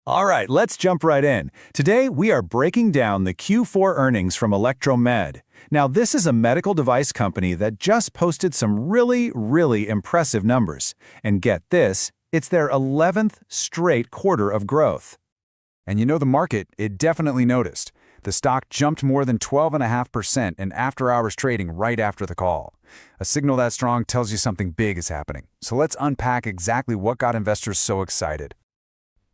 All right, let's jump right in. Today, we are breaking down the Q4 earnings from Electromed. Now, this is a medical device company that just posted some really impressive numbers. And get this, it's their 11th straight quarter of growth. And you know the market, it definitely noticed. The stock jumped more than 12.5% in after-hours trading right after the call. A signal that strong tells you something big is happening. So let's unpack exactly what got investors so excited.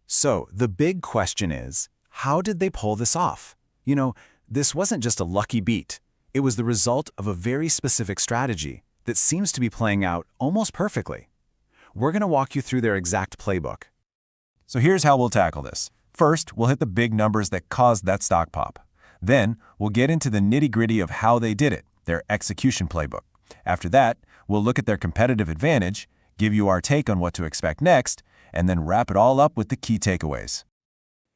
So, the big question is, how did they pull this off? You know, this wasn't just a lucky beat. It was the result of a very specific strategy that seems to be playing out almost perfectly. We're going to walk you through their exact playbook. So here's how we'll tackle this. First, we'll hit the big numbers that caused that stock pop. Then, we'll get into the nitty-gritty of how they did it, their execution playbook. After that, we'll look at their competitive advantage, give you our take on what to expect next, and then wrap it all up with the key takeaways.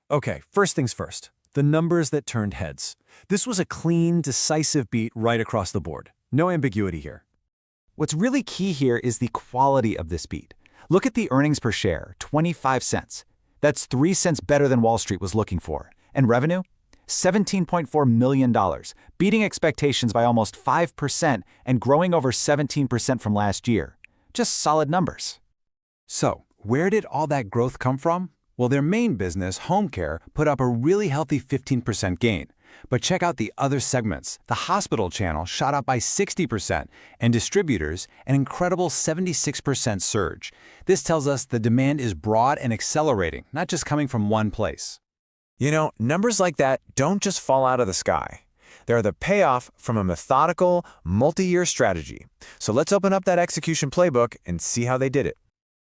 Okay, first things first. The numbers that turned heads. This was a clean, decisive beat right across the board. No ambiguity here. What's really key here is the quality of this beat. Look at the earnings per share, 25 cents. That's 3 cents better than Wall Street was looking for. And revenue? $17.4 million, beating expectations by almost 5% and growing over 17% from last year. Just solid numbers. So, where did all that growth come from? Well, their main business, home care, put up a really healthy 15% gain. But check out the other segments. The hospital channel shot up by 60%, and distributors, an incredible 76% surge. This tells us the demand is broad and accelerating, not just coming from one place. You know, numbers like that don't just fall out of the sky. They're the payoff from a methodical, multi-year strategy. So let's open up that execution playbook and see how they did it.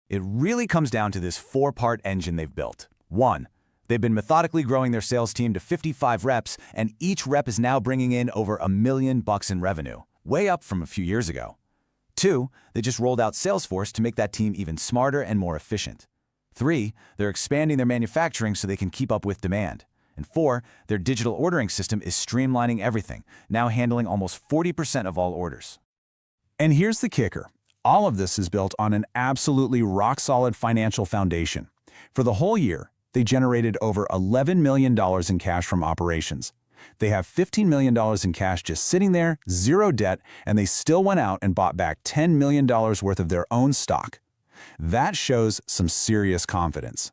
It really comes down to this four-part engine they've built. 1. They've been methodically growing their sales team to 55 reps, and each rep is now bringing in over $1 million in revenue, way up from a few years ago. 2. They just rolled out Salesforce to make that team even smarter and more efficient. 3. They're expanding their manufacturing so they can keep up with demand. And 4. Their digital ordering system is streamlining everything, now handling almost 40% of all orders. And here's the kicker. All of this is built on an absolutely rock-solid financial foundation. For the whole year, they generated over $11 million in cash from operations. They have $15 million in cash just sitting there, zero debt, and they still went out and bought back $10 million worth of their own stock. That shows some serious confidence.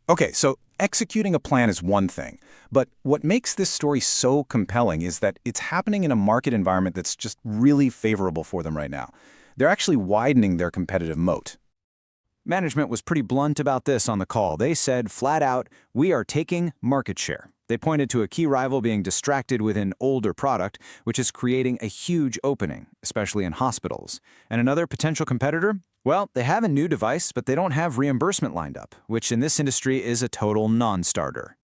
Okay, so executing a plan is one thing, but what makes this story so compelling is that it's happening in a market environment that's just really favorable for them right now. They're actually widening their competitive moat. Management was pretty blunt about this on the call. They said, flat out, we are taking market share. They pointed to a key rival being distracted with an older product, which is creating a huge opening, especially in hospitals. And another potential competitor? Well, they have a new device, but they don't have reimbursement lined up, which in this industry is a total non-starter.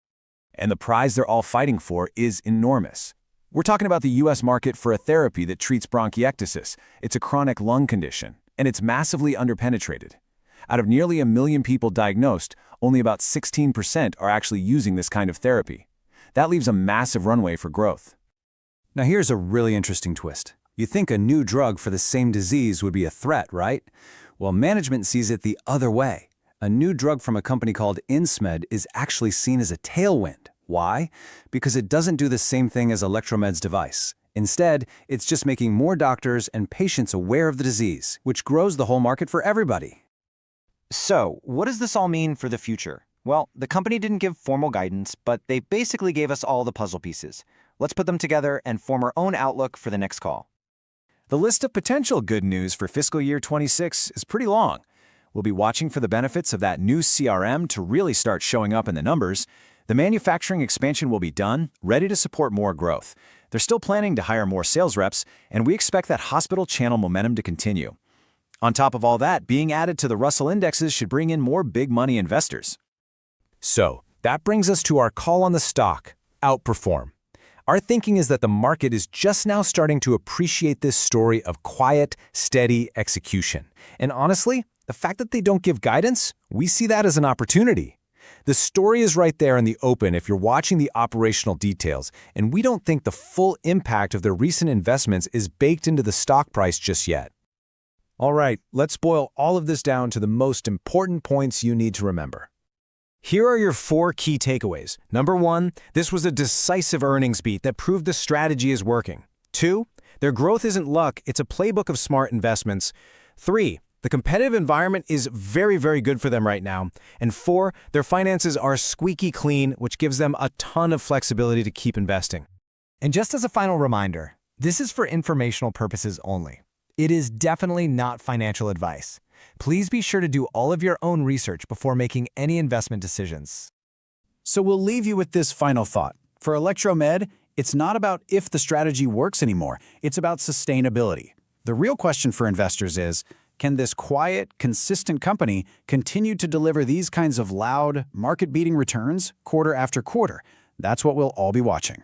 And the prize they're all fighting for is enormous. We're talking about the U.S. market for a therapy that treats bronchiectasis. It's a chronic lung condition, and it's massively underpenetrated. Out of nearly 1 million people diagnosed, only about 16% are actually using this kind of therapy. That leaves a massive runway for growth. Now here's a really interesting twist. You think a new drug for the same disease would be a threat, right? Well, management sees it the other way. A new drug from a company called Insmed is actually seen as a tailwind. Why? Because it doesn't do the same thing as Electromed's device. Instead, it's just making more doctors and patients aware of the disease, which grows the whole market for everybody. So, what does this all mean for the future? Well, the company didn't give formal guidance, but they basically gave us all the puzzle pieces. Let's put them together and form our own outlook for the next call. The list of potential good news for fiscal year 26 is pretty long. We'll be watching for the benefits of that new CRM to really start showing up in the numbers. The manufacturing expansion will be done, ready to support more growth. They're still planning to hire more sales reps, and we expect that hospital channel momentum to continue. On top of all that, being added to the Russell indexes should bring in more big money investors. So, that brings us to our call on the stock, outperform. Our thinking is that the market is just now starting to appreciate this story of quiet, steady execution. And honestly, the fact that they don't give guidance, we see that as an opportunity. The story is right there in the open if you're watching the operational details, and we don't think the full impact of their recent investments is baked into the stock price just yet. All right, let's boil all of this down to the most important points you need to remember. Here are your 4 key takeaways. Number 1, this was a decisive earnings beat that proved the strategy is working. 2, their growth isn't luck, it's a playbook of smart investments. 3, the competitive environment is very, very good for them right now. And 4, their finances are squeaky clean, which gives them a ton of flexibility to keep investing. And just as a final reminder, this is for informational purposes only. It is definitely not financial advice. Please be sure to do all of your own research before making any investment decisions. So we'll leave you with this final thought. For Electromed, it's not about if the strategy works anymore. It's about sustainability. The real question for investors is, can this quiet, consistent company continue to deliver these kinds of loud, market-beating returns quarter after quarter? That's what we'll all be watching.